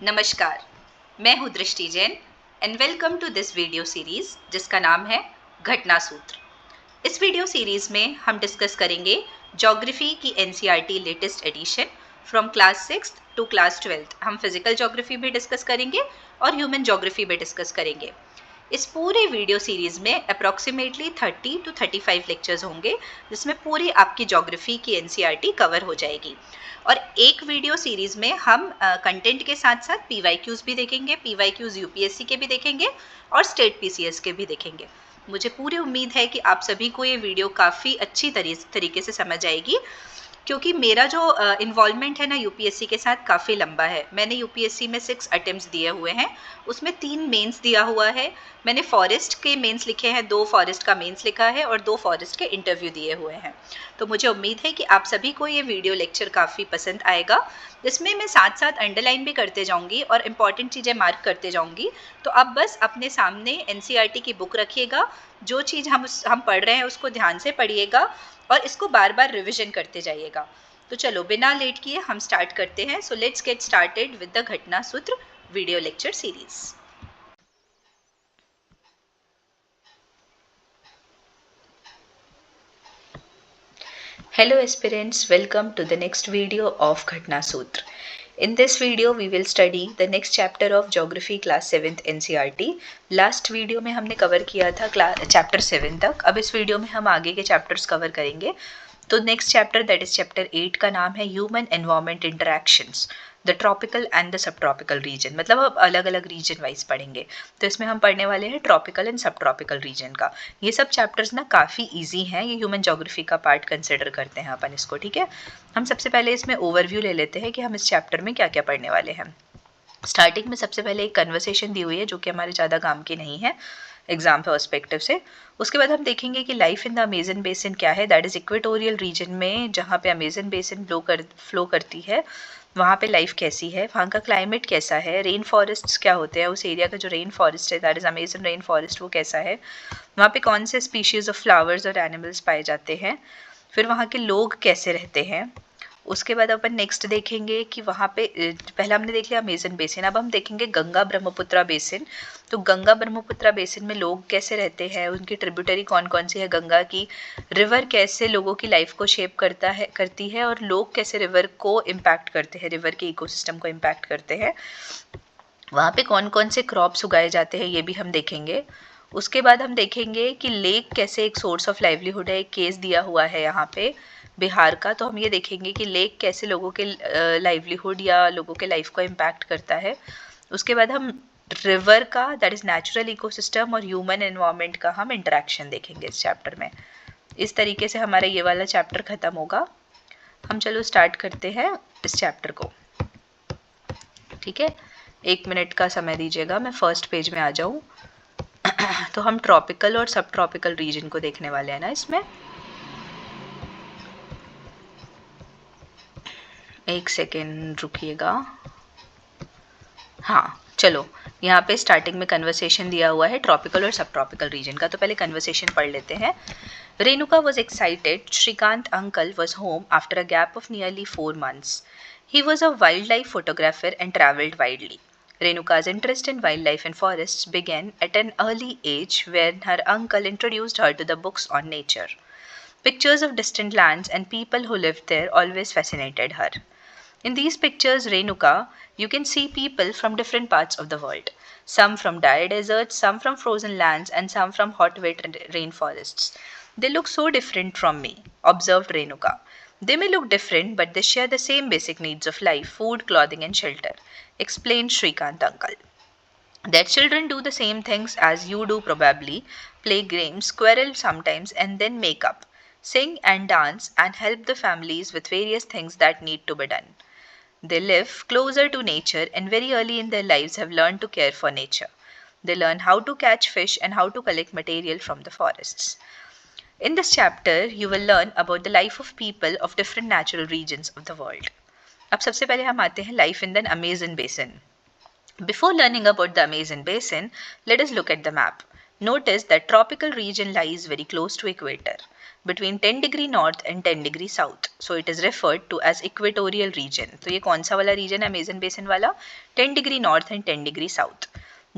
नमस्कार, मैं हूँ Drishti Jain and welcome to this video series जिसका नाम है घटना सूत्र। इस वीडियो सीरीज में हम डिस्कस करेंगे ज्योग्राफी की NCERT latest edition from class 6th to class 12th। हम फिजिकल ज्योग्राफी भी डिस्कस करेंगे और ह्यूमन ज्योग्राफी भी डिस्कस करेंगे। इस पूरे वीडियो सीरीज में अप्रॉक्सीमेटली 30 to 35 लेक्चर्स होंगे जिसमें पूरी आपकी ज्योग्राफी की एनसीईआरटी कवर हो जाएगी। और एक वीडियो सीरीज में हम कंटेंट के साथ साथ पीवाईक्यूज भी देखेंगे, पीवाईक्यूज यूपीएससी के भी देखेंगे और स्टेट पीसीएस के भी देखेंगे। मुझे पूरी उम्मीद है कि आप सभी को ये वीडियो काफ़ी अच्छी तरीके से समझ आएगी, क्योंकि मेरा जो इन्वॉल्वमेंट है ना यूपीएससी के साथ काफ़ी लंबा है। मैंने यूपीएससी में 6 अटेम्प्ट्स दिए हुए हैं, उसमें 3 मेंस दिया हुआ है। मैंने फॉरेस्ट के मेंस लिखे हैं, 2 फॉरेस्ट का मेंस लिखा है और 2 फॉरेस्ट के इंटरव्यू दिए हुए हैं। तो मुझे उम्मीद है कि आप सभी को ये वीडियो लेक्चर काफ़ी पसंद आएगा। जिसमें मैं साथ साथ अंडरलाइन भी करते जाऊंगी और इम्पॉर्टेंट चीज़ें मार्क करते जाऊंगी। तो आप बस अपने सामने एनसीईआरटी की बुक रखिएगा, जो चीज़ हम पढ़ रहे हैं उसको ध्यान से पढ़िएगा और इसको बार बार रिविजन करते जाइएगा। तो चलो बिना लेट किए हम स्टार्ट करते हैं। So let's get started with the घटना सूत्र video lecture series. Hello aspirants, welcome to the next video of Ghatna Sutra. In this video we will study the next chapter of Geography Class 7th NCERT. Last video में हमने cover किया था chapter 7 तक। अब इस video में हम आगे के चैप्टर्स कवर करेंगे। तो next chapter that is chapter 8 का नाम है human environment interactions, the tropical and the sub tropical region. मतलब अब अलग अलग रीजन वाइज पढ़ेंगे। तो इसमें हम पढ़ने वाले हैं ट्रॉपिकल एंड सब ट्रॉपिकल रीजन का। ये सब चैप्टर्स ना काफ़ी ईजी हैं, ये ह्यूमन ज्योग्राफी का पार्ट कंसिडर करते हैं अपन इसको। ठीक है, हम सबसे पहले इसमें ओवरव्यू ले लेते हैं कि हम इस चैप्टर में क्या क्या पढ़ने वाले हैं। स्टार्टिंग में सबसे पहले एक कन्वर्सेशन दी हुई है जो कि हमारे ज़्यादा काम की नहीं है एग्जाम पर्सपेक्टिव से। उसके बाद हम देखेंगे कि life in the Amazon basin क्या है। दैट इज इक्वेटोरियल रीजन में जहाँ पे अमेजन बेसिन फ्लो करती है, वहाँ पे लाइफ कैसी है, वहाँ का क्लाइमेट कैसा है, रेन फॉरेस्ट क्या होते हैं, उस एरिया का जो रेन फॉरेस्ट है that is Amazon rain forest वो कैसा है, वहाँ पे कौन से स्पीशीज़ ऑफ फ्लावर्स और एनिमल्स पाए जाते हैं, फिर वहाँ के लोग कैसे रहते हैं। उसके बाद अपन नेक्स्ट देखेंगे कि वहाँ पे पहला हमने देख लिया अमेजन बेसिन, अब हम देखेंगे गंगा ब्रह्मपुत्रा बेसिन। तो गंगा ब्रह्मपुत्रा बेसिन में लोग कैसे रहते हैं, उनकी ट्रिब्यूटरी कौन कौन सी है गंगा की, रिवर कैसे लोगों की लाइफ को शेप करती है और लोग कैसे रिवर को इम्पैक्ट करते हैं, रिवर के इकोसिस्टम को इम्पैक्ट करते हैं, वहाँ पे कौन कौन से क्रॉप्स उगाए जाते हैं ये भी हम देखेंगे। उसके बाद हम देखेंगे कि लेक कैसे एक सोर्स ऑफ लाइवलीहुड है। एक केस दिया हुआ है यहाँ पे बिहार का, तो हम ये देखेंगे कि लेक कैसे लोगों के लाइवलीहुड या लोगों के लाइफ को इम्पैक्ट करता है। उसके बाद हम रिवर का दैट इज़ नेचुरल इकोसिस्टम और ह्यूमन एनवायरनमेंट का हम इंटरेक्शन देखेंगे इस चैप्टर में। इस तरीके से हमारा ये वाला चैप्टर ख़त्म होगा। हम चलो स्टार्ट करते हैं इस चैप्टर को। ठीक है, 1 मिनट का समय दीजिएगा, मैं फर्स्ट पेज में आ जाऊँ। तो हम ट्रॉपिकल और सब ट्रॉपिकल रीजन को देखने वाले हैं ना इसमें। एक सेकेंड रुकिएगा। हाँ चलो, यहाँ पे स्टार्टिंग में कन्वर्सेशन दिया हुआ है ट्रॉपिकल और सब ट्रॉपिकल रीजन का। तो पहले कन्वर्सेशन पढ़ लेते हैं। Renuka was excited Shrikant uncle was home after a gap of nearly 4 months. He was a wildlife photographer and travelled widely. Renuka's interest in wildlife and forests began at an early age when her uncle introduced her to the books on nature. Pictures of distant lands and people who lived there always fascinated her. In these pictures, Renuka, you can see people from different parts of the world. Some from dire deserts, some from frozen lands, and some from hot wet rainforests. They look so different from me, observed Renuka. They may look different, but they share the same basic needs of life, food, clothing, and shelter, explained Shrikant uncle. Their children do the same things as you do probably, play games, quarrel sometimes, and then make up, sing and dance, and help the families with various things that need to be done. They live closer to nature and very early in their lives have learned to care for nature. They learn how to catch fish and how to collect material from the forests. In this chapter, you will learn about the life of people of different natural regions of the world. अब सबसे पहले हम आते हैं life in the Amazon basin. Before learning about the Amazon basin, let us look at the map. Notice that tropical region lies very close to equator, between 10 degree north and 10 degree south. So it is referred to as equatorial region. तो ये कौन सा वाला region है Amazon basin वाला? 10 degree north and 10 degree south.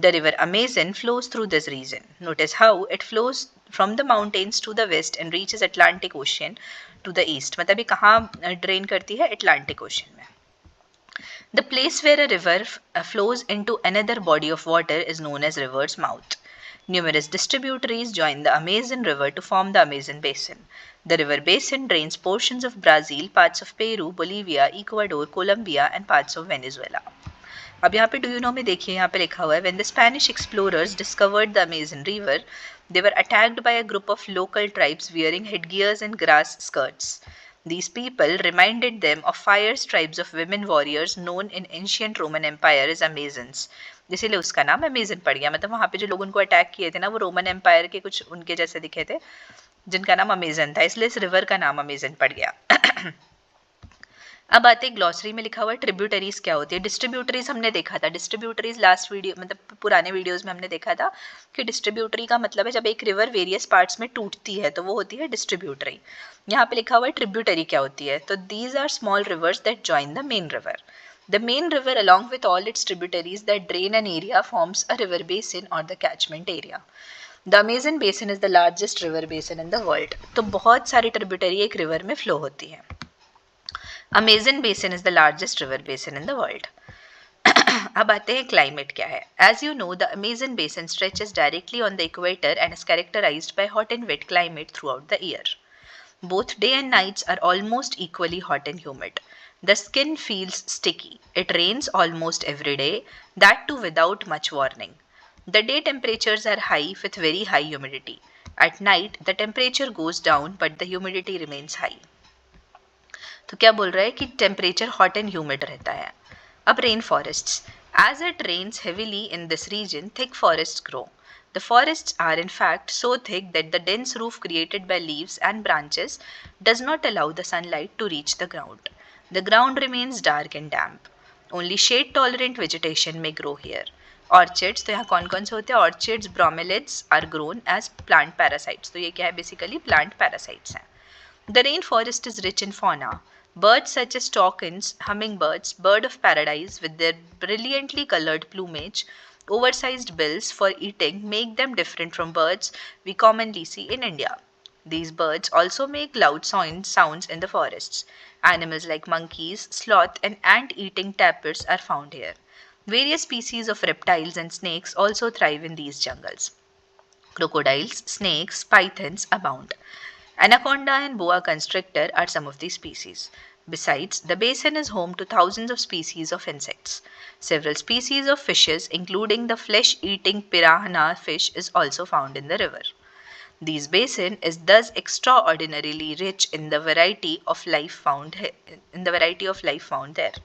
The river Amazon flows through this region. Notice how it flows from the mountains to the west and reaches Atlantic Ocean to the east. मतलब ये कहाँ drain करती है? Atlantic Ocean में. The place where a river flows into another body of water is known as river's mouth. Numerous distributaries join the Amazon River to form the Amazon Basin. The river basin drains portions of Brazil, parts of Peru, Bolivia, Ecuador, Colombia and parts of Venezuela. अब यहाँ पे do you know में देखिए यहाँ पे लिखा हुआ है when the Spanish explorers discovered the Amazon River, they were attacked by a group of local tribes wearing headgears and grass skirts. These people reminded them of fierce tribes of women warriors known in ancient Roman Empire as Amazons. इसीलिए उसका नाम Amazon पड़ गया. मतलब वहाँ पे जो लोग उनको अटैक किए थे ना वो रोमन एम्पायर के कुछ उनके जैसे दिखे थे जिनका नाम अमेजन था, इसलिए इस रिवर का नाम अमेजन पड़ गया. अब आते ग्लॉसरी में लिखा हुआ है ट्रिब्यूटरीज क्या होती है. डिस्ट्रीब्यूटरीज हमने देखा था. डिस्ट्रीब्यूटरीज लास्ट वीडियो मतलब पुराने वीडियोस में हमने देखा था कि डिस्ट्रीब्यूटरी का मतलब है जब एक रिवर वेरियस पार्ट्स में टूटती है तो वो होती है डिस्ट्रीब्यूटरी. यहाँ पे लिखा हुआ है ट्रिब्यूटरी क्या होती है. तो these are small rivers that join the main river. The main river along with all its tributaries that drain an area forms a river basin or the catchment area. The Amazon basin is the largest river basin in the world. तो बहुत सारी tributary एक river में flow होती है. Amazon basin is the largest river basin in the world. अब आते हैं climate क्या है. As you know, the Amazon basin stretches directly on the equator and is characterized by hot and wet climate throughout the year. Both day and nights are almost equally hot and humid. The skin feels sticky. It rains almost every day, that too without much warning. The day temperatures are high with very high humidity. At night, the temperature goes down but the humidity remains high. तो क्या बोल रहा है कि temperature hot and humid रहता है. अब rain forests. As it rains heavily in this region, thick forests grow. The forests are in fact so thick that the dense roof created by leaves and branches does not allow the sunlight to reach the ground. The ground remains dark and damp. Only shade-tolerant vegetation may grow here. Orchids, तो यहाँ कौन कौन से होते हैं? Orchids, bromeliads are grown as plant parasites. तो ये क्या है? Basically plant parasites हैं. The rainforest is rich in fauna. Birds such as toucans, hummingbirds, bird of paradise with their brilliantly colored plumage, oversized bills for eating make them different from birds we commonly see in India. These birds also make loud sounds in the forests. Animals like monkeys, sloth and ant-eating tapirs are found here. Various species of reptiles and snakes also thrive in these jungles. Crocodiles, snakes, pythons abound. Anaconda and boa constrictor are some of these species. Besides, the basin is home to thousands of species of insects. Several species of fishes, including the flesh-eating piranha fish, is also found in the river. This basin is thus extraordinarily rich in the variety of life found there.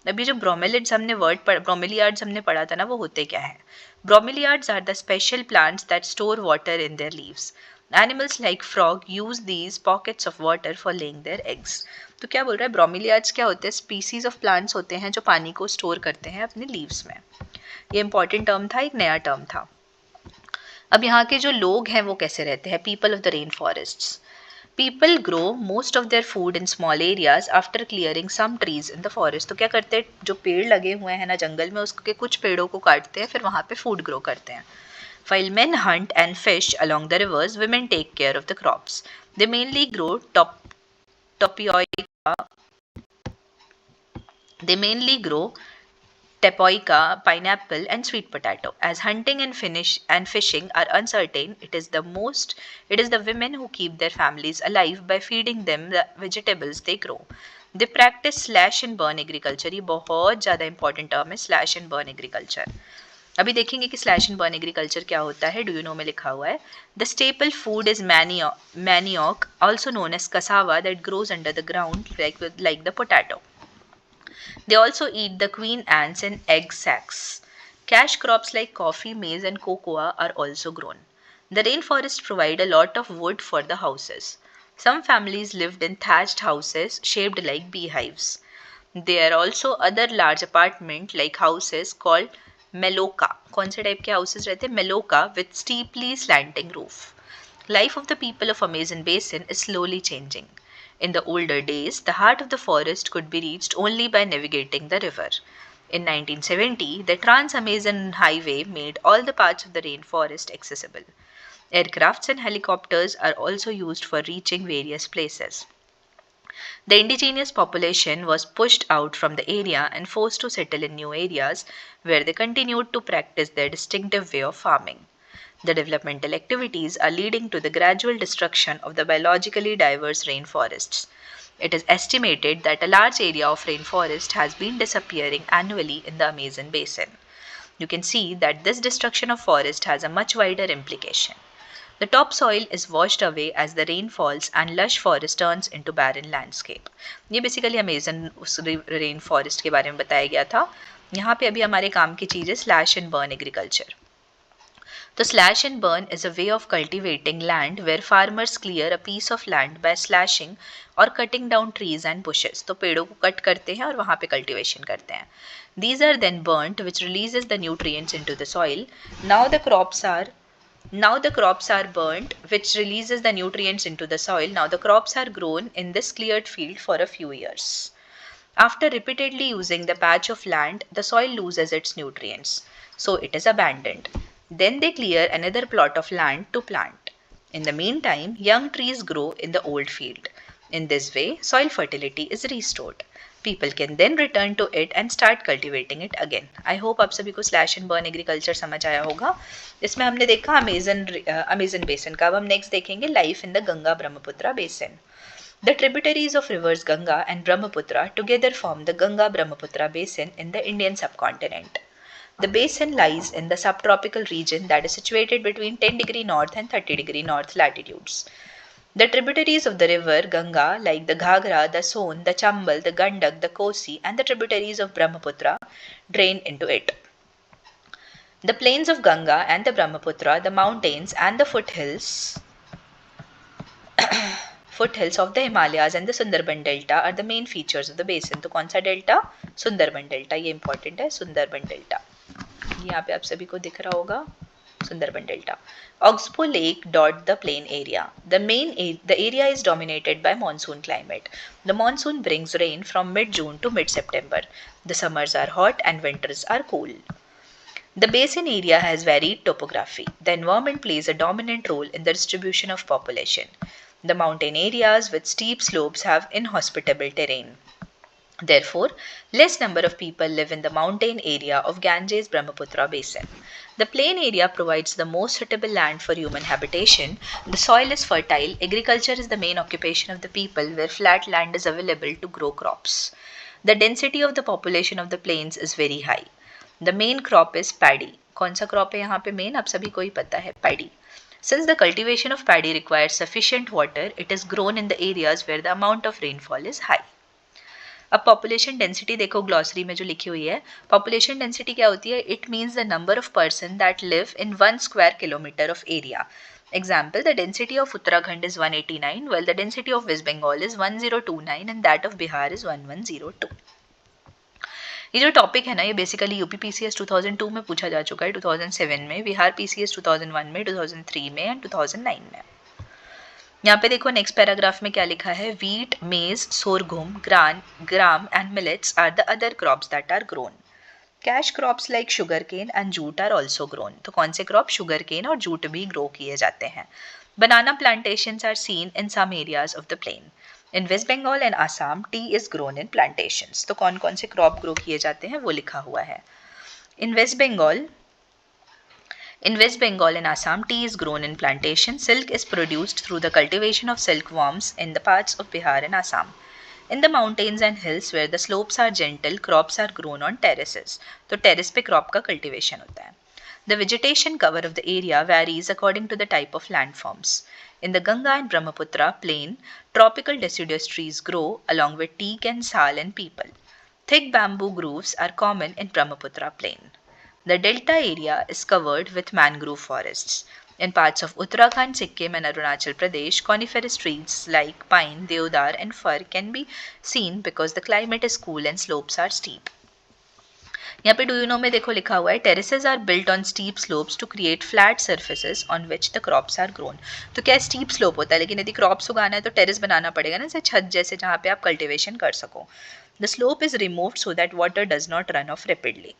अभी जो ब्रोमेलिड्स हमने ब्रोमेलियार्ड्स हमने पढ़ा था ना वो होते क्या है. Bromeliads are the special plants that store water in their leaves. Animals like frog use these pockets of water for laying their eggs. तो क्या बोल रहा है? ब्रोमेलियार्ड्स क्या होते हैं? स्पीसीज ऑफ प्लांट्स होते हैं जो पानी को स्टोर करते हैं अपने लीव्स में. ये इंपॉर्टेंट टर्म था, एक नया टर्म था. अब यहाँ के जो लोग हैं वो कैसे रहते हैं? People of the rain forests. People grow most of their food in small areas after clearing some trees in the forest. तो क्या करते हैं? जो पेड़ लगे हुए हैं ना जंगल में उसके कुछ पेड़ों को काटते हैं फिर वहाँ पे फूड ग्रो करते हैं. While men hunt and fish along the rivers, women take care of the crops. They mainly grow tapioca, pineapple and sweet potato. As hunting and fishing are uncertain, it is the women who keep their families alive by feeding them the vegetables they grow. They practice slash and burn agriculture. ये बहुत ज़्यादा important term है slash and burn agriculture. अभी देखेंगे कि slash and burn agriculture क्या होता है. डू यू नो में लिखा हुआ है the staple food is manioc also known as cassava that grows under the ground like the potato. They also eat the queen ants and egg sacs. Cash crops like coffee, maize and cocoa are also grown. The rainforests provide a lot of wood for the houses. Some families lived in thatched houses shaped like beehives. There are also other large apartment like houses called maloca, कौन से type के houses रहते हैं? Maloca with steeply slanting roof. Life of the people of Amazon basin is slowly changing. In the older days, the heart of the forest could be reached only by navigating the river. In 1970, the Trans-Amazon Highway made all the parts of the rainforest accessible. Aircrafts and helicopters are also used for reaching various places. The indigenous population was pushed out from the area and forced to settle in new areas where they continued to practice their distinctive way of farming. The developmental activities are leading to the gradual destruction of the biologically diverse rainforests. It is estimated that a large area of rainforest has been disappearing annually in the Amazon basin. You can see that this destruction of forest has a much wider implication. The topsoil is washed away as the rain falls and lush forest turns into barren landscape. ये basically Amazon rain forest के बारे में बताया गया था. यहाँ पे अभी हमारे काम की चीज़ है slash and burn agriculture. The slash and burn is a way of cultivating land where farmers clear a piece of land by slashing or cutting down trees and bushes. तो पेड़ों को कट करते हैं और वहाँ पे cultivation करते हैं. These are then burnt, which releases the nutrients into the soil. Now the crops are burnt, which releases the nutrients into the soil. Now the crops are grown in this cleared field for a few years. After repeatedly using the patch of land, the soil loses its nutrients, so it is abandoned. Then they clear another plot of land to plant. In the meantime, young trees grow in the old field. In this way, soil fertility is restored. People can then return to it and start cultivating it again. I hope आप सभी को slash and burn agriculture समझ आया होगा. इसमें हमने देखा Amazon basin का. अब हम नेक्स्ट देखेंगे life in the Ganga Brahmaputra basin. The tributaries of rivers Ganga and Brahmaputra together form the Ganga-Brahmaputra basin in the Indian subcontinent. The basin lies in the subtropical region that is situated between 10° north and 30° north latitudes. The tributaries of the river Ganga, like the Ghagra, the Son, the Chambal, the Gandak, the Kosi, and the tributaries of Brahmaputra, drain into it. The plains of Ganga and the Brahmaputra, the mountains and the foothills of the Himalayas and the Sundarban Delta are the main features of the basin. तो कौन सा delta? Sundarban delta. ये important है, Sundarban delta. यहाँ पे आप सभी को दिख रहा होगा Sundarban delta. Oxbow Lake dot the plain area. The area is dominated by monsoon climate. The monsoon brings rain from mid-June to mid-September. The summers are hot and winters are cool. The basin area has varied topography. The environment plays a dominant role in the distribution of population. The mountain areas with steep slopes have inhospitable terrain. Therefore, less number of people live in the mountain area of Ganges-Brahmaputra basin. The plain area provides the most suitable land for human habitation. The soil is fertile. Agriculture is the main occupation of the people, where flat land is available to grow crops. The density of the population of the plains is very high. The main crop is paddy. कौन सा crop है यहाँ पे main? आप सभी को ही पता है, paddy. Since the cultivation of paddy requires sufficient water, it is grown in the areas where the amount of rainfall is high. अब पॉपुलेशन डेंसिटी देखो ग्लॉसरी में जो लिखी हुई है. पॉपुलेशन डेंसिटी क्या होती है? It means the number of person that live in 1 square kilometer of area. Example, the density of Uttarakhand is 189, while the density of West Bengal is 1029 and that of Bihar is 1102. ये जो topic है ना, ये basically UP PCS 2002 में पूछा जा चुका है, 2007 में, बिहार पीसीएस 2001 में, 2003 में एंड 2009 में. यहाँ पे देखो नेक्स्ट पैराग्राफ में क्या लिखा है. Wheat, maize, sorghum, gram and millets are the other crops that are grown. Cash crops like sugar cane and jute are also grown. तो कौन से क्रॉप? शुगर केन और जूट भी ग्रो किए जाते हैं. Banana plantations are seen in some areas of the plain. In West Bengal and Assam tea is grown in plantations. तो कौन कौन से क्रॉप ग्रो किए जाते हैं वो लिखा हुआ है. इन waste Bengal and Assam, tea is grown in plantation. Silk is produced through the cultivation of silkworms in the parts of Bihar and Assam. In the mountains and hills where the slopes are gentle, crops are grown on terraces. तो terrace पे crop का cultivation होता है. The vegetation cover of the area varies according to the type of landforms. In the Ganga and Brahmaputra plain, tropical deciduous trees grow along with teak and sal and peepal. Thick bamboo groves are common in Brahmaputra plain. The delta area is covered with mangrove forests. In parts of Uttarakhand, Sikkim and Arunachal Pradesh, coniferous trees like pine, deodar and fir can be seen because the climate is cool and slopes are steep. यहाँ पे do you know में देखो लिखा हुआ है terraces are built on steep slopes to create flat surfaces on which the crops are grown. तो क्या steep slope होता है, लेकिन यदि क्रॉप्स उगाना है तो टेरेस बनाना पड़ेगा ना, जैसे छत जैसे, जहाँ पे आप कल्टिवेशन कर सको। The slope is removed so that water does not run of rapidly.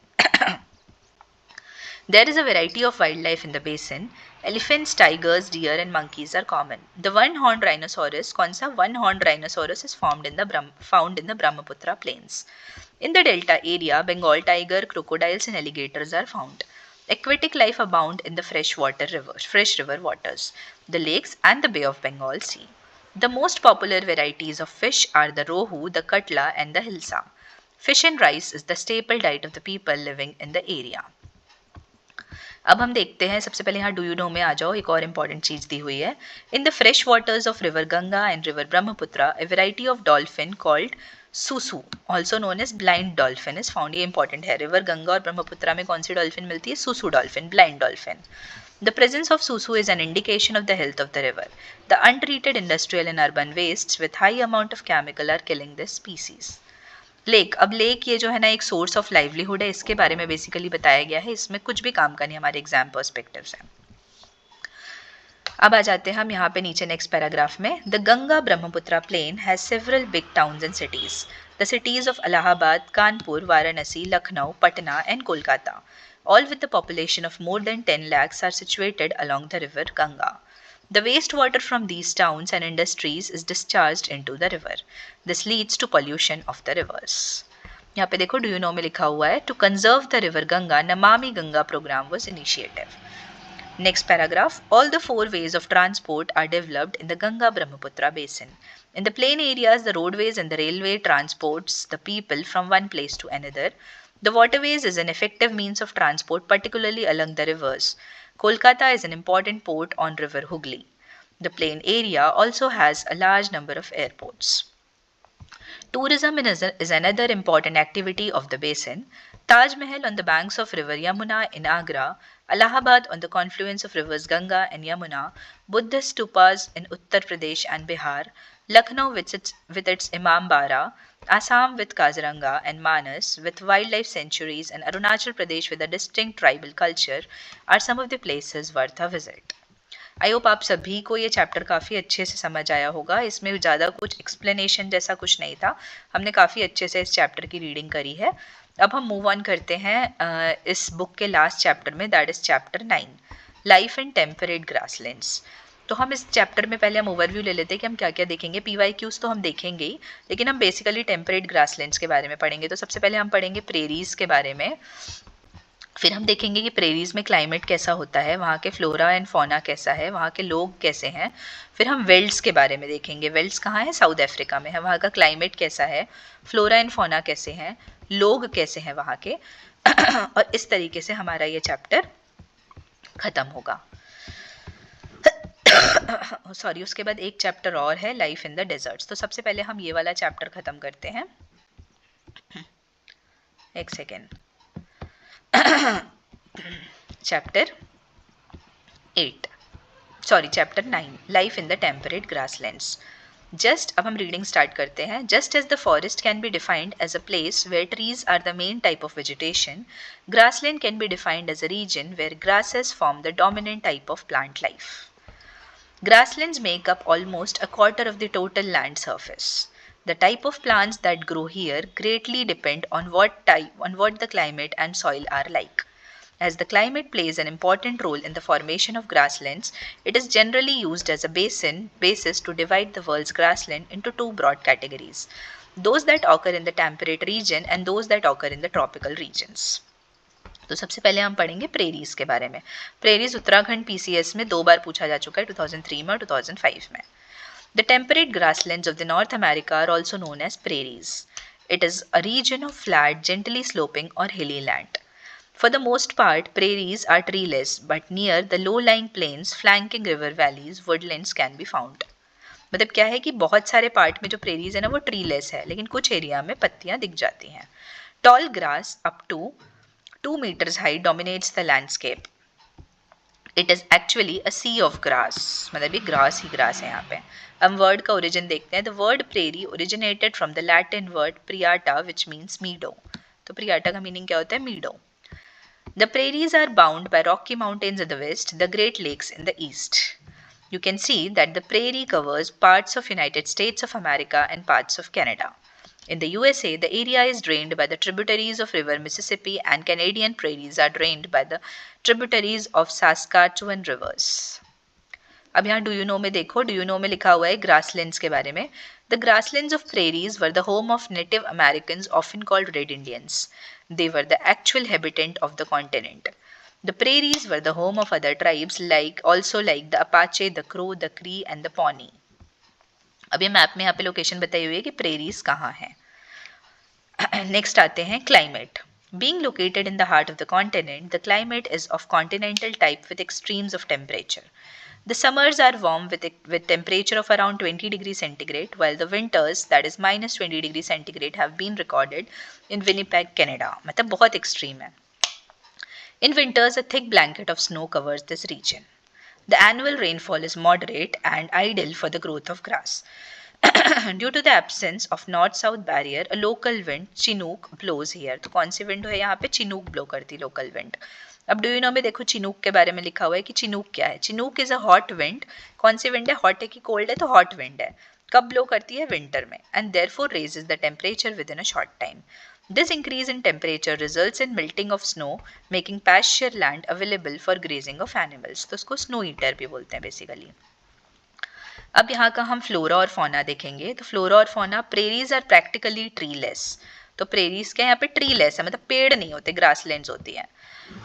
There is a variety of wildlife in the basin. Elephants, tigers, deer and monkeys are common. The one-horned rhinoceros, कौन सा one-horned rhinoceros is found in the Brahmaputra plains. In the delta area, Bengal tiger, crocodiles and alligators are found. Aquatic life abound in the fresh river waters, the lakes and the Bay of Bengal Sea. The most popular varieties of fish are the rohu, the katla and the hilsa. Fish and rice is the staple diet of the people living in the area. अब हम देखते हैं, सबसे पहले यहाँ do you know में आ जाओ, एक और इंपॉर्टेंट चीज दी हुई है। In the fresh waters of river Ganga and river Brahmaputra a variety of dolphin called susu, also known as blind dolphin is found. ये इंपॉर्टेंट है, रिवर गंगा और ब्रह्मपुत्र में कौन सी डॉल्फिन मिलती है? Susu dolphin, blind dolphin. The presence of susu is an indication of the health of the river. The untreated industrial and urban wastes with high amount of chemical are killing this species. Lake, अब lake ये जो है ना एक source of livelihood है, इसके बारे में बेसिकली बताया गया है, इसमें कुछ भी काम का नहीं हमारे एग्जाम पर्सपेक्टिव से। अब आ जाते हैं हम यहाँ पे नीचे नेक्स्ट पैराग्राफ में। The Ganga Brahmaputra plain has several big towns and cities. The cities of Allahabad, Kanpur, Varanasi, Lucknow, Patna and Kolkata, all with the population of more than 10 lakhs, are situated along the river Ganga. The wastewater from these towns and industries is discharged into the river. This leads to pollution of the rivers. यहाँ पे देखो do you know में लिखा हुआ है to conserve the river Ganga Namami Ganga program was initiative. Next paragraph. All the four ways of transport are developed in the Ganga Brahmaputra basin. In the plain areas, the roadways and the railway transports the people from one place to another. The waterways is an effective means of transport, particularly along the rivers. Kolkata is an important port on river Hooghly. The plain area also has a large number of airports. Tourism is another important activity of the basin. Taj Mahal on the banks of river Yamuna in Agra, Allahabad on the confluence of rivers Ganga and Yamuna, Buddhist stupas in Uttar Pradesh and Bihar, Lucknow with its Imam Bara, Assam with Kaziranga and Manas with wildlife sanctuaries, and Arunachal Pradesh with a distinct tribal culture are some of the places worth a visit. I hope आप सभी को ये chapter काफ़ी अच्छे से समझ आया होगा। इसमें ज़्यादा कुछ एक्सप्लेनेशन जैसा कुछ नहीं था, हमने काफ़ी अच्छे से इस चैप्टर की रीडिंग करी है। अब हम मूव ऑन करते हैं इस बुक के लास्ट चैप्टर में, that is chapter 9, life in temperate grasslands. तो हम इस चैप्टर में पहले हम ओवरव्यू ले लेते हैं कि हम क्या क्या देखेंगे। PYQs तो हम देखेंगे ही, लेकिन हम बेसिकली टेम्परेट ग्रासलैंड्स के बारे में पढ़ेंगे। तो सबसे पहले हम पढ़ेंगे प्रेरीज के बारे में, फिर हम देखेंगे कि प्रेरीज में क्लाइमेट कैसा होता है, वहाँ के फ्लोरा एंड फौना कैसा है, वहाँ के लोग कैसे हैं। फिर हम वेल्ड्स के बारे में देखेंगे, वेल्ड्स कहाँ है? साउथ अफ्रीका में है, वहाँ का क्लाइमेट कैसा है, फ्लोरा एंड फौना कैसे हैं, लोग कैसे हैं वहाँ के और इस तरीके से हमारा ये चैप्टर खत्म होगा। सॉरी, उसके बाद एक चैप्टर और है, लाइफ इन द डेजर्ट्स। तो सबसे पहले हम ये वाला चैप्टर खत्म करते हैं। एक second, chapter 9, life in the temperate grasslands. Just, अब हम रीडिंग स्टार्ट करते हैं। Just as the forest can be defined as a place where trees are the main type of vegetation, grassland can be defined as a region where grasses form the dominant type of plant life. Grasslands make up almost a quarter of the total land surface. The type of plants that grow here greatly depend on what the climate and soil are like. As the climate plays an important role in the formation of grasslands, it is generally used as a basis to divide the world's grassland into two broad categories: those that occur in the temperate region and those that occur in the tropical regions. तो सबसे पहले हम पढ़ेंगे prairies के बारे में। Prairies Uttarakhand PCS में 2 बार पूछा जा चुका है, 2003 में और 2005 में। The temperate grasslands of the North America are also known as prairies. It is a region of flat, gently sloping or hilly land. For the most part, prairies are treeless, but near the low-lying plains, flanking river valleys, woodlands can be found. मतलब क्या है कि बहुत सारे part में जो prairies है ना वो ट्रीलेस है, लेकिन कुछ एरिया में पत्तियां दिख जाती हैं। Tall grass up to 2 meters high dominates the landscape. It is actually a sea of grass. मतलब ये ग्रास ही ग्रास है यहाँ पे। हम वर्ड का ओरिजिन देखते हैं। The word prairie originated from the Latin word priata, which means meadow. तो प्रियाटा का मीनिंग क्या होता है? मीडो. The prairies are bound by Rocky Mountains in the west, the Great Lakes in the east. You can see that the prairie covers parts of United States of America and parts of Canada. In the USA, the area is drained by the tributaries of River Mississippi, and Canadian prairies are drained by the tributaries of Saskatchewan rivers. अब यहाँ do you know में देखो, do you know में लिखा हुआ है grasslands के बारे में. The grasslands of prairies were the home of native Americans often called red Indians. They were the actual habitant of the continent. The prairies were the home of other tribes like the Apache, the Crow, the Cree and the Pawnee. अब ये map में यहाँ पे location बताई हुई है कि prairies कहाँ हैं. नेक्स्ट आते हैं climate. Being located in the heart of the continent, the climate is of continental type with extremes of temperature. The summers are warm with temperature of around 20 degrees centigrade, while the winters, that is minus 20 degrees centigrade, have been recorded in Winnipeg, Canada. मतलब बहुत extreme है. In winters, a thick blanket of snow covers this region. The annual rainfall is moderate and ideal for the growth of grass. Due to the absence of north-south barrier, a local wind, Chinook, blows here. तो कौन सी wind है यहाँ पे? Chinook blow करती local wind. अब do you know में देखो Chinook के बारे में लिखा हुआ है कि चिनूक क्या है. Chinook is a hot wind. कौन सी विंड है? हॉट है कि कोल्ड है? तो हॉट विंड है. कब ब्लो करती है? विंटर में. And therefore raises the temperature with in a short time. This increase in temperature results in melting of snow, making pasture land available for grazing of animals. तो उसको snow eater भी बोलते हैं basically. अब यहाँ का हम फ्लोरा और फौना देखेंगे. तो फ्लोरा और fauna, prairies are practically treeless. तो प्रेरीज क्या यहाँ पे? ट्रीलेस है, मतलब पेड़ नहीं होते, ग्रासलैंड्स होती हैं.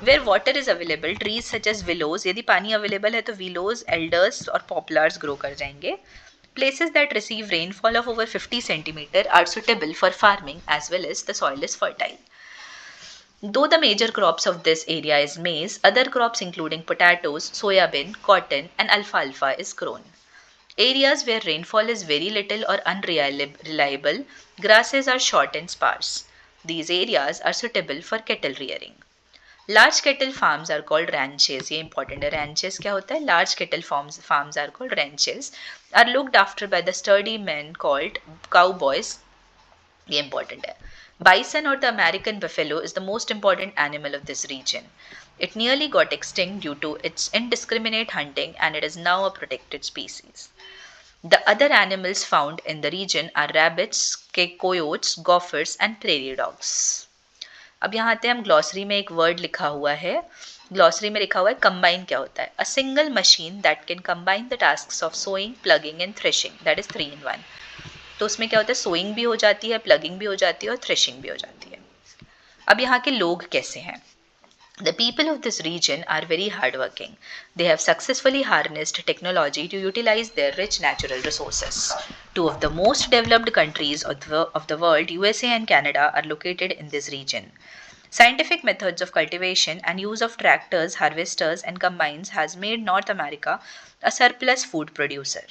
Where water is available, trees such as willows, यदि पानी अवेलेबल है तो willows, elders और poplars grow कर जाएंगे. Places that receive rainfall of over 50 centimeter are suitable for farming as well as the soil is fertile. Though the major crops of this area is maize, other crops including potatoes, soybean, cotton and alfalfa is grown. Areas where rainfall is very little or unreliable, grasses are short and sparse. These areas are suitable for cattle rearing. Large cattle farms are called ranches. ये important है. Ranches क्या होता है? Large cattle farms are called ranches. Are looked after by the sturdy men called cowboys. ये important है. Bison or the American buffalo is the most important animal of this region. It nearly got extinct due to its indiscriminate hunting and it is now a protected species. The other animals found in the region are rabbits, coyotes, gophers and prairie dogs. अब यहाँ आते हैं हम glossary में. एक word लिखा हुआ है ग्लॉसरी में, लिखा हुआ है कंबाइन. क्या होता है? A single machine that can combine the tasks of sowing, ploughing and threshing, that is 3 in 1. तो उसमें क्या होता है? सोइंग भी हो जाती है, प्लगिंग भी हो जाती है और थ्रेशिंग भी हो जाती है. अब यहाँ के लोग कैसे हैं? The people of this region are very hardworking. They have successfully harnessed technology to utilize their rich natural resources. Two of the most developed countries of the world, USA and Canada, are located in this region. Scientific methods of cultivation and use of tractors, harvesters and combines has made North America a surplus food producer.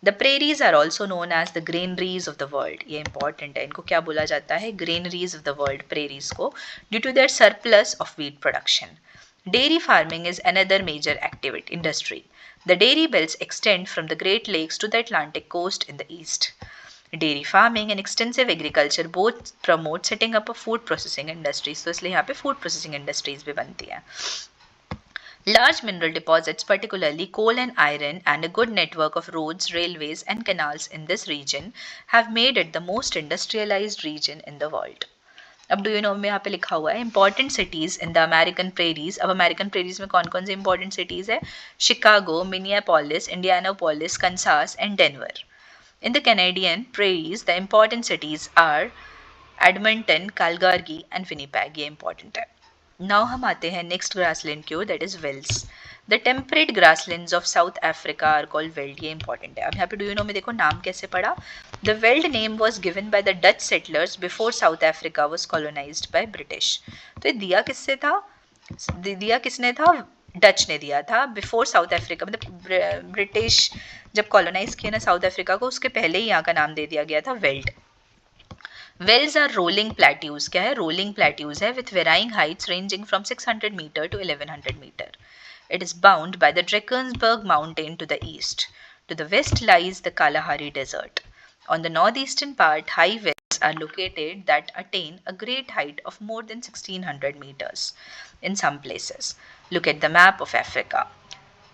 The prairies are also known as the granaries of the world. ये important है. इनको क्या बोला जाता है? Granaries of the world, prairies को, due to their surplus of wheat production. Dairy farming is another major industry. The dairy belts extend from the Great Lakes to the Atlantic coast in the east. Dairy farming and extensive agriculture both promote setting up a food processing industries. तो इसलिए यहाँ पे food processing industries भी बनती हैं. Large mineral deposits, particularly coal and iron, and a good network of roads, railways, and canals in this region have made it the most industrialized region in the world. अब do you know में यहाँ पे लिखा हुआ है important cities in the American prairies. अब American prairies में कौन कौन से इंपॉर्टेंट सिटीज है? Chicago, Minneapolis, Indianapolis, Kansas and Denver. In the Canadian prairies, the important cities are Edmonton, Calgary and Winnipeg. ये important है. Now हम आते हैं next grassland की ओर, that is velds. The temperate grasslands of South Africa are called veld. ये important है. अब यहाँ पे do you know में देखो नाम कैसे पड़ा? The veld name was given by the Dutch settlers before South Africa was colonized by British. तो ये दिया किससे था? दिया किसने था? डच ने दिया था. बिफोर साउथ अफ्रीका, मतलब ब्रिटिश जब कॉलोनाइज किया ना साउथ अफ्रीका को, उसके पहले ही यहाँ का नाम दे दिया गया था veld. Velds are rolling plateaus. क्या है? रोलिंग प्लेट्यूज है with varying heights ranging from 600 metre to 1100 metre. It is bound by the Drakensberg mountain to the east. To the west lies the Kalahari desert. On the northeastern part, high velds wells are located that attain a great height of more than 1600 meters in some places. Look at the map of Africa.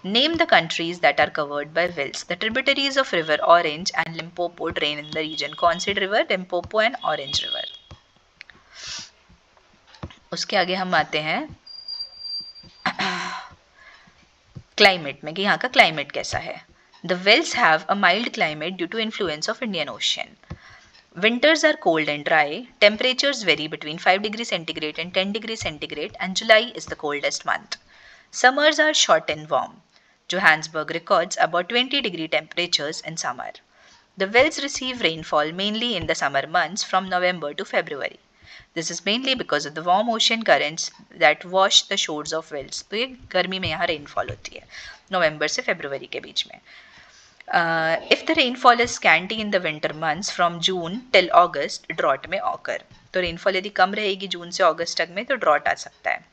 Name the countries that are covered by wells. The tributaries of river Orange and Limpopo drain in the region. कौन सी river? Limpopo and Orange river. उसके आगे हम आते हैं climate में कि यहाँ का क्लाइमेट कैसा है. The wells have a mild climate due to influence of Indian Ocean. Winters are cold and dry. Temperatures vary between 5 degrees centigrade and 10 degrees centigrade, and July is the coldest month. Summers are short and warm. Johannesburg records about 20-degree temperatures in summer. The wells receive rainfall mainly in the summer months from November to February. This is mainly because of the warm ocean currents that wash the shores of wells. तो ये गर्मी में यहाँ rainfall होती है नवंबर से फरवरी के बीच में. If the rainfall is scanty in the winter months from June till August, drought may occur. तो rainfall यदि कम रहेगी जून से अगस्त तक में तो drought आ सकता है.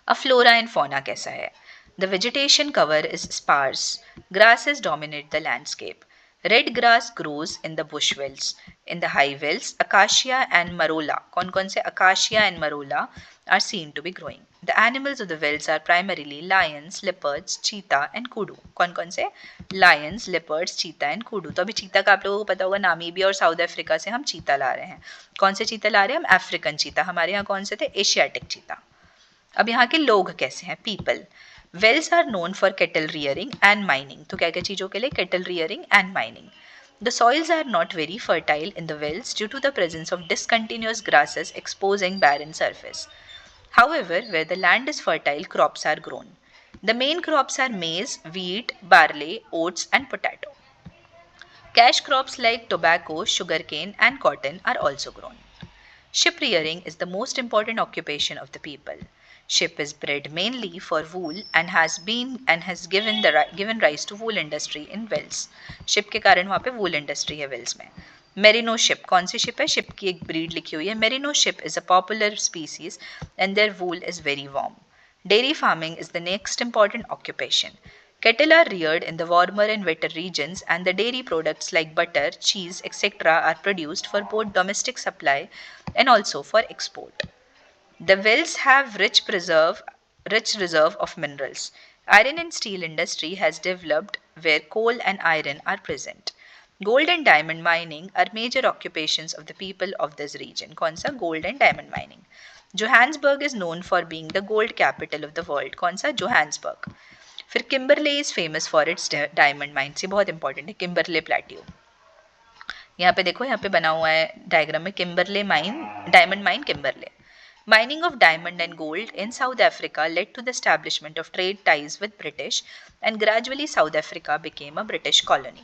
अब flora and fauna कैसा है? The vegetation cover is sparse. Grasses dominate the landscape. Red grass grows in the bush wells. In the high wells, acacia and marola, कौन से acacia and marola are seen to be growing. The animals of the wells are primarily lions, leopards, cheetah and kudu. कौन से? Lions, leopards, cheetah and kudu. तो अभी चीता का आप लोगों को पता होगा नामीबिया और साउथ अफ्रीका से हम चीता ला रहे हैं. कौन से चीता ला रहे हैं हम? African cheetah. हमारे यहाँ कौन से थे? Asiatic cheetah. अब यहाँ के लोग कैसे हैं? People. Wells are known for cattle rearing and mining. तो क्या क्या चीज़ों के लिए? Cattle rearing and mining. The soils are not very fertile in the wells due to the presence of discontinuous grasses exposing barren surface. However, where the land is fertile, crops are grown. The main crops are maize, wheat, barley, oats and potato. Cash crops like tobacco, sugarcane and cotton are also grown. Ship rearing is the most important occupation of the people. Ship is bred mainly for wool and has given rise to wool industry in wells. Ship के कारण वहाँ पे wool industry है wells में. Merino ship, कौन सी ship है? Ship की एक breed लिखी हुई है. Merino ship is a popular species and their wool is very warm. Dairy farming is the next important occupation. Cattle are reared in the warmer and wetter regions, and the dairy products like butter, cheese, etc. are produced for both domestic supply and also for export. The wells have rich reserve of minerals. Iron and steel industry has developed where coal and iron are present. Gold and diamond mining are major occupations of the people of this region. कौन सा? Gold and diamond mining. Johannesburg is known for being the gold capital of the world. कौन सा? Johannesburg. फिर Kimberley is famous for its diamond mines. ये बहुत important है. Kimberley Plateau. यहाँ पे देखो, यहाँ पे बना हुआ है डायग्राम में Kimberley mine, diamond mine Kimberley. Mining of diamond and gold in South Africa led to the establishment of trade ties with British, and gradually South Africa became a British colony.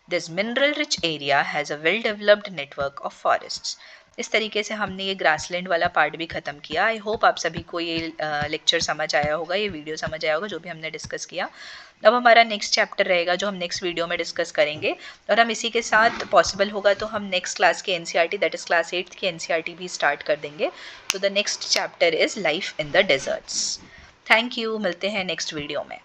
This mineral-rich area has a well-developed network of forests. इस तरीके से हमने ये grassland वाला part भी ख़त्म किया. I hope आप सभी को ये लेक्चर समझ आया होगा, ये वीडियो समझ आया होगा जो भी हमने डिस्कस किया. अब हमारा नेक्स्ट चैप्टर रहेगा जो हम नेक्स्ट वीडियो में डिस्कस करेंगे, और हम इसी के साथ पॉसिबल होगा तो हम नेक्स्ट क्लास के NCERT that is class 8th की एनसीईआरटी भी स्टार्ट कर देंगे. तो the next chapter is life in the deserts. Thank you. मिलते हैं नेक्स्ट वीडियो में.